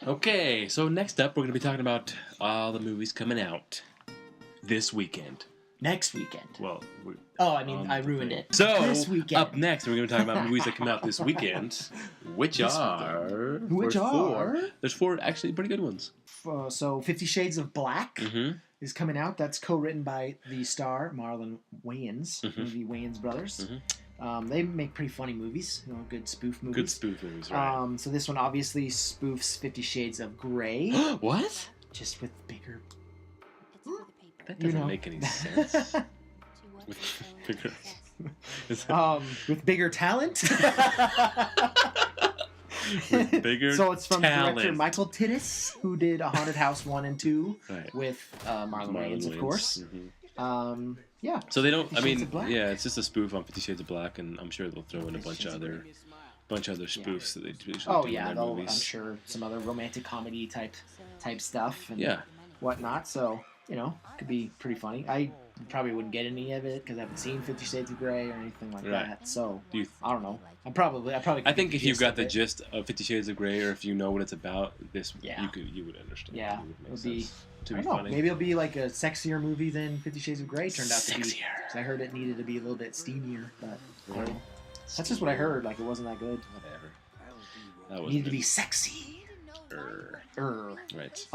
Okay, so next up, we're going to be talking about all the movies coming out this weekend. Next weekend. Well, I ruined it. So, This weekend. up next, we're going to talk about movies that come out this weekend, there's 4 actually pretty good ones. So 50 Shades of Black Mm-hmm. is coming out. That's co-written by the star Marlon Wayans, Mhm. the Wayans brothers. Mhm. They make pretty funny movies, good spoof movies. Good spoof movies, right? So this one obviously spoofs 50 Shades of Grey, What? just with bigger. That doesn't make any sense. With bigger talent. With bigger So it's from talent. director Michael Titus, who did A Haunted House 1 and 2 Right. with Marlon Wayans, of course. Mm-hmm. Yeah. So they don't. 50 I Shades mean, of Black. yeah, it's just a spoof on 50 Shades of Black, and I'm sure they'll throw in a bunch of other spoofs that they usually do in their I'm movies. sure some other romantic comedy type stuff and Yeah. whatnot. So could be pretty funny. I probably wouldn't get any of it because I haven't seen 50 Shades of Grey or anything like Right. that. So You- I don't know. I probably. I think if you've got the gist. gist of 50 Shades of Grey, or if you know what it's about, Yeah. you would understand. Yeah, It would make it would be- sense to I be don't know. funny. Maybe it'll be like a sexier movie than 50 Shades of Grey turned out to be. Sexier. 'Cause I heard it needed to be a little bit steamier, but I don't Really? know. That's just what I heard. Like it wasn't that good. Whatever. That It was needed to be sexy. Right.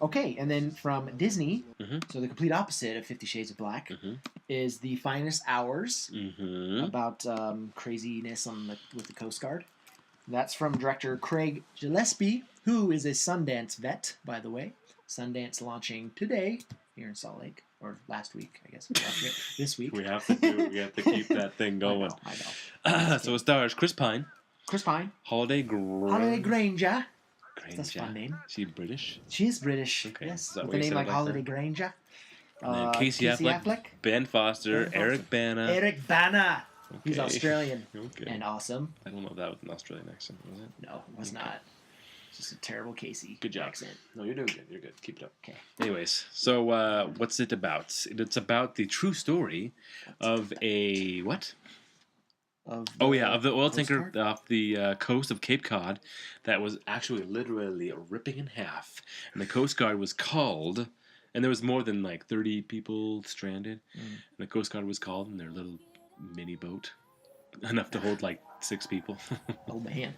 Okay, and then from Disney, Mhm. so the complete opposite of 50 Shades of Black, Mhm. is The Finest Hours, Mm-hmm. about craziness with the Coast Guard. That's from director Craig Gillespie, who is a Sundance vet, by the way. Sundance launching today here in Salt Lake, or last week, I guess. We're watching it this week. We have to keep that thing going. I know. So it stars Chris Pine, Chris Pine, Holiday Holiday Granger. Granger. That's a fun name. She British. She is British. Okay. Yes, Is that with why a you name said it like like Holiday that? Granger. And then Casey Affleck, Ben Foster, Ben Eric Foster. Bana. Eric Bana. He's Okay. Australian Okay. and awesome. I don't know if that was an Australian accent, was it? No, it was Okay. not. It's just a terrible Casey Good job. accent. No, you're doing good. You're good. Keep it up. Okay. Anyways, so what's it about? It's about the true story of a what? Of Oh yeah, of the oil Coast tanker Guard? off the coast of Cape Cod that was actually literally ripping in half, and the Coast Guard was called, and there was more than like 30 people stranded, and the Coast Guard was called in their little mini boat, enough to hold like 6 people, Oh man.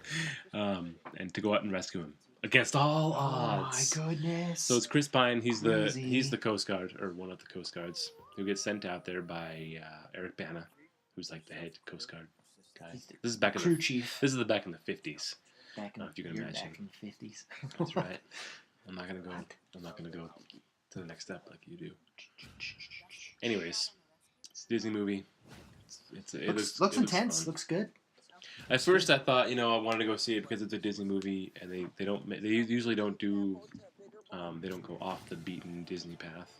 and to go out and rescue him against all Oh odds. my goodness. So it's Chris Pine. He's Crazy. the Coast Guard, or one of the Coast Guards, who gets sent out there by Eric Bana, who's like the head Coast Guard guy. He's the This is back in crew chief. This is back in the 50s. Back in, if you can you're imagine. back in the 50s. That's right. I'm not gonna go to the next step like you do. Anyways, it's a Disney movie. It looks intense. fun. Looks good. At first, I thought I wanted to go see it because it's a Disney movie, and they usually don't do they don't go off the beaten Disney path.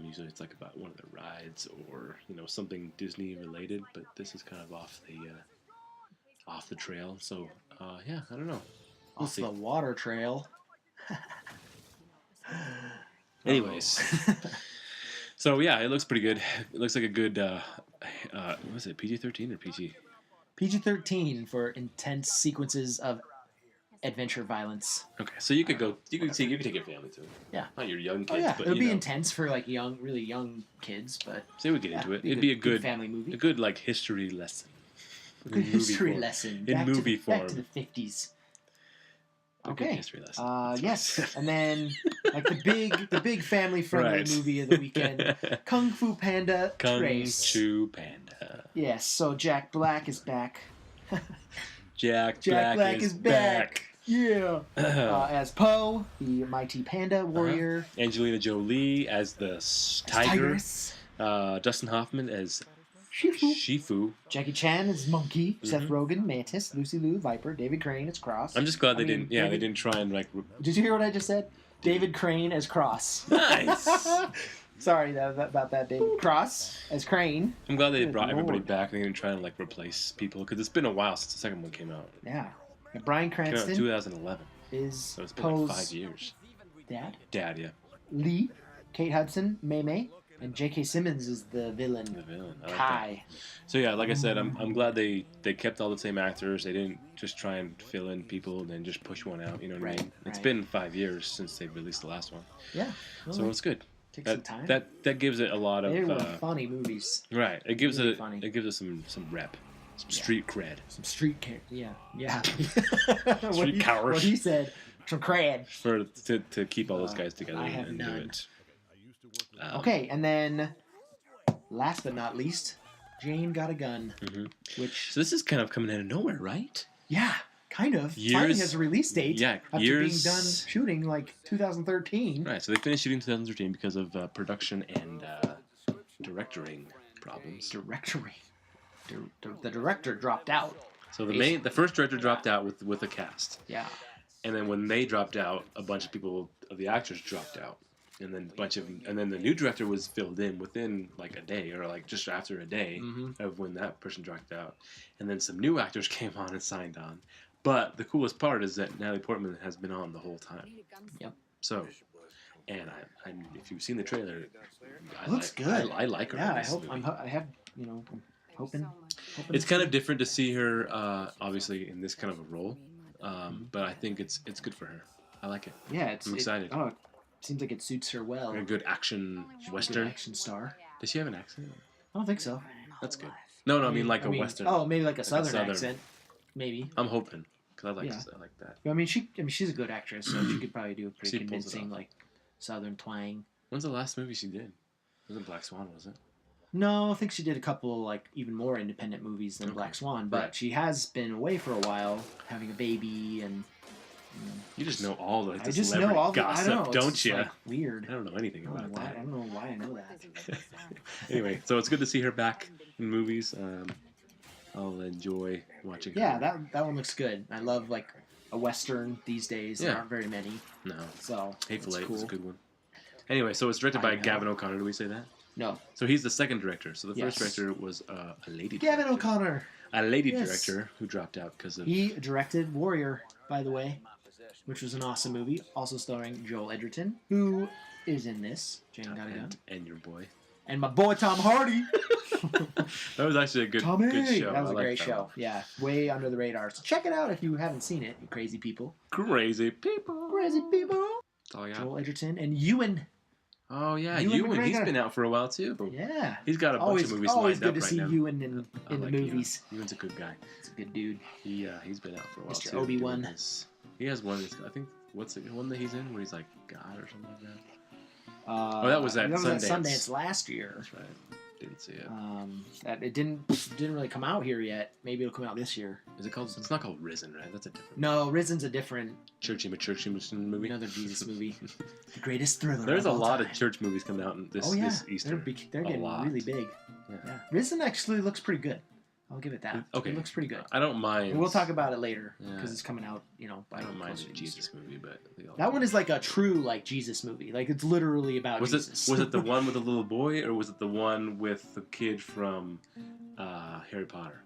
Usually, it's like about one of the rides or something Disney related, but this is kind of off the trail. So yeah, I don't know. We'll Off see. the water trail. Anyways, so yeah, it looks pretty good. It looks like a good. What was it, PG-13 or PG? PG-13 for intense sequences of adventure violence. Okay, so you could go. You could take your family to it. Yeah. Not your young kids, Oh yeah, but it would be intense for like really young kids, but Say we get into yeah, it. It'd be a good family movie. a good like history lesson. A good movie history form. lesson. In movie Back form. to the 50s. A good Okay. history lesson. Yes, and then like the big family friendly Right. movie of the weekend, Kung Fu Panda Kung Trace. Fu Panda. Yes, so Jack Black is back. Jack Black is back. Yeah. As Poe, the mighty panda warrior. Angelina Jolie as the tiger. Tigress. Dustin Hoffman as Shifu. Shifu. Jackie Chan is Monkey. Seth Mhm. Rogen, Mantis. Lucy Liu, Viper. David Crane as Cross. I'm just glad they I mean, didn't. Yeah, they David- didn't try and like. Did you hear what I just said? David Crane as Cross. Nice. Sorry about that, David. Cross as Crane. I'm glad they Good brought everybody Lord. back and they didn't try and like replace people because it's been a while since the second one came out. Yeah. And Bryan It came out in Cranston 2011, is so it's been like 5 Poe's years. dad. Dad, yeah. Lee, Kate Hudson, May May And J.K. Simmons is the villain. The villain. I like Kai. that. So yeah, like I said, I'm glad they kept all the same actors. They didn't just try and fill in people and then just push one out. You know what I mean? It's been 5 years since they released the last one. Yeah. Well, So it's good. Take some time. That gives it a lot of. They were funny movies. Right. It gives really it funny. it gives it some rep, some street cred. Some street cred. Yeah. Street cowers. What he said. Some cred. To keep all those guys together I have and none. do it. Okay, and then last but not least, Jane Got a Gun, which So this is kind of coming out of nowhere, right? yeah, kind of. Years- Finally has a release date. Yeah, after years- being done shooting like 2013. Right. So they finished shooting in 2013 because of production and directoring problems. Directory. The director dropped out. So the first director dropped out with the cast, Yeah. and then when they dropped out, a bunch of the actors dropped out, and then the new director was filled in within like a day or like just after a day of when that person dropped out, and then some new actors came on and signed on. But the coolest part is that Natalie Portman has been on the whole time. Yep. So, and I if you've seen the trailer, Looks good. I like her. Yeah, in I this hope. movie. I'm hoping. It's kind of different to see her, obviously, in this kind of a role, but I think it's good for her. I like it. Yeah, I'm excited. It seems like it suits her well. A good action Good western. action star. Does she have an accent? I don't think so. That's good. No, I mean like a western. Oh, maybe like a a southern southern. accent. Maybe. I'm hoping because I like Yeah. I like that. I mean, she's a good actress, so she could probably do a pretty She pulls it convincing off. like southern twang. When's the last movie she did? It wasn't Black Swan, was it? No, I think she did a couple like even more independent movies than Okay. Black Swan, but Right. she has been away for a while, having a baby, and You just know all the I just know celebrity all the gossip, I know, it's don't just, you? like, weird. I don't know anything I don't, about know why, I that. don't know why I know that. Anyway, so it's good to see her back in movies. I'll enjoy watching her. Yeah, that one looks good. I love like a western these days. There Yeah. aren't very many, No. so Hateful it's Eight cool. was a good one. Anyway, so it's directed by I know. Gavin O'Connor. Did we say that? No, So he's the second director. So the first Yes. director was a lady Gavin director. O'Connor. A lady Yes. director who dropped out because of... He directed Warrior, by the way, which was an awesome movie, also starring Joel Edgerton, who is in this. Jane Got a Gun. and your boy. And my boy Tom Hardy. That was actually a good Tommy! good show. That was I a liked great that show. one. Yeah, way under the radar. So check it out if you haven't seen it, you crazy people. Crazy people. Crazy people. That's all I got. Joel Edgerton and Ewan. Oh, yeah. Ewan Ewan. He's McGregor. been out for a while, too. Yeah. He's got a bunch Always, of movies always lined good up to right see now. Ewan in I the like movies. Ewan. Ewan's a good guy. He's a good dude. He's been out for a while, Mr. too. Obi-Wan. doing his- He has one, I think, what's the one that he's in where he's like God or something like that? That was at at Sundance. Sundance last year. That's right. Didn't see it. That it didn't really come out here yet. Maybe it'll come out this year. Is it called? It's not called Risen, right? That's a different No, Risen's a different, churchy movie. another Jesus movie. The greatest thriller. There's a of all lot time. of church movies coming out in this Oh yeah, this Easter. they're A getting lot. really big. Yeah. Yeah, Risen actually looks pretty good. I'll give it that. Okay. It looks pretty good. I don't mind. And we'll talk about it later Yeah. because it's coming out. By I don't mind closer the to Jesus Easter. movie, but they all- That one is like a true like Jesus movie. Like it's literally about Jesus. Was it the one with the little boy, or was it the one with the kid from Harry Potter?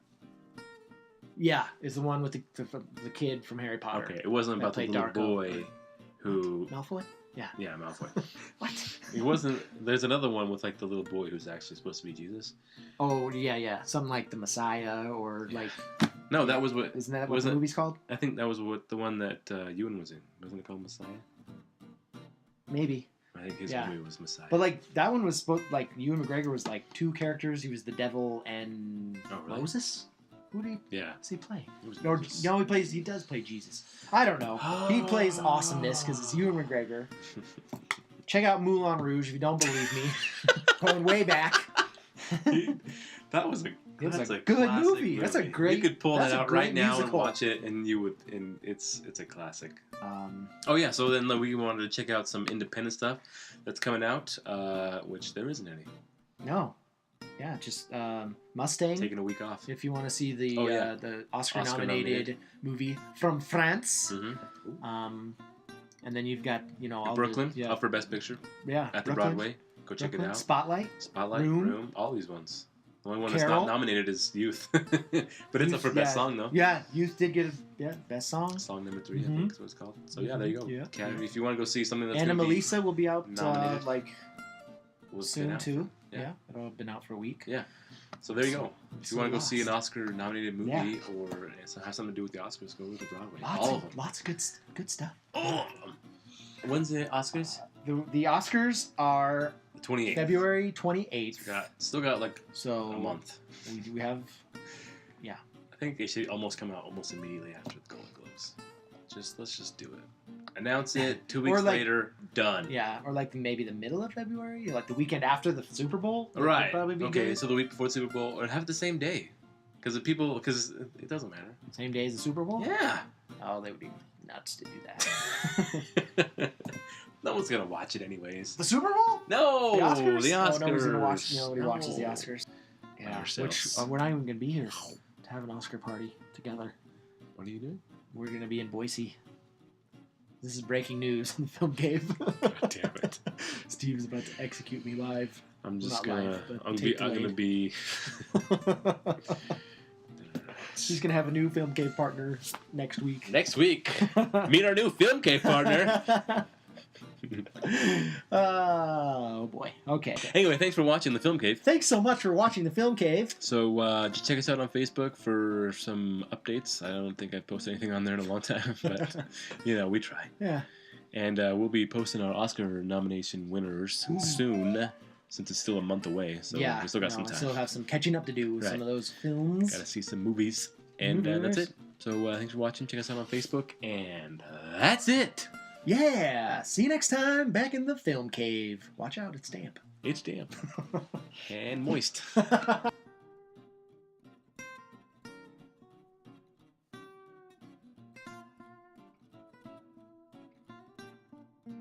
Yeah, it's the one with the kid from Harry Potter. Okay, it wasn't That about the played little Darko. boy who. Malfoy. Yeah. Yeah, Malfoy. What? It wasn't. There's another one with like the little boy who's actually supposed to be Jesus. Oh yeah. Something like the Messiah or like. No, that was what. Isn't that what was the it? movie's called? I think that was what the one that Ewan was in. Wasn't it called Messiah? Maybe. I think his Yeah. movie was Messiah. But like that one was supposed like Ewan McGregor was like two characters. He was the devil and Oh, really? Moses. Who yeah, does he play? it was Or Jesus. no, he does play Jesus. I don't know. He plays awesomeness because it's Ewan McGregor. Check out Moulin Rouge if you don't believe me. Going way back. That was a. It was that's a good classic movie. That's a great- You could pull that's that a out great right now musical. and watch it, and you would. And it's a classic. Um, Oh yeah, so then we wanted to check out some independent stuff that's coming out, which there isn't any. no. Yeah, just Mustang. Taking a week off. If you want to see the Oh, yeah. the Oscar-nominated Oscar-nominated. movie from France. Mm-hmm. And then you've got all Brooklyn, the, up for Best Picture yeah, at the Brooklyn, Broadway. Go check Brooklyn, it out. Spotlight. Spotlight, Room. Room, all these ones. The only one that's Carol. not nominated is Youth, but it's up for Youth, Best yeah. Song though. Yeah, Youth did get best song. Song number 3, I Mhm. think is what it's called. So yeah, there you go. Yeah. Academy. If you want to go see something that's Anna gonna be Melissa will be out nominated. like was Soon out. too. Yeah. Yeah, it'll have been out for a week. Yeah. So there you go. If you want to go see an lots. Oscar-nominated movie or have something to do with the Oscars, go to Broadway. Lots All of of them. lots of good stuff. All of them. When's the Oscars? The Oscars are The 28th. February 28th. Still got like So a month. we have. I think it should almost come out almost immediately after the Golden Globes. Let's just do it. Announce it. 2 weeks later, done. Yeah, or like maybe the middle of February, like the weekend after the Super Bowl. That would Right. probably be Okay. good. So the week before the Super Bowl, or have it the same day, because it doesn't matter. Same day as the Super Bowl. Yeah. Oh, they would be nuts to do that. No one's gonna watch it anyways. The Super Bowl? No. The Oscars? The Oscars. Oh, nobody's gonna watch. Nobody No. watches the Oscars. Yeah. Which Ourselves. we're not even gonna be here to have an Oscar party together. What are you doing? We're gonna be in Boise. This is breaking news on the Film Cave. God damn it. Steve's about to execute me live. I'm just Not gonna. live, but I'm tape gonna delayed. be. He's gonna have a new Film Cave partner next week. Next week, meet our new Film Cave partner. Oh boy. Okay. Anyway, thanks for watching the Film Cave. Thanks so much for watching the Film Cave. So just check us out on Facebook for some updates. I don't think I've posted anything on there in a long time, but we try. Yeah. And we'll be posting our Oscar nomination winners soon, since it's still a month away. So Yeah. we still got some I time. still have some catching up to do with Right. some of those films. Gotta see some movies. And that's it. So thanks for watching. Check us out on Facebook. And that's it. Yeah. See you next time back in the Film Cave. Watch out, it's damp. It's damp and moist.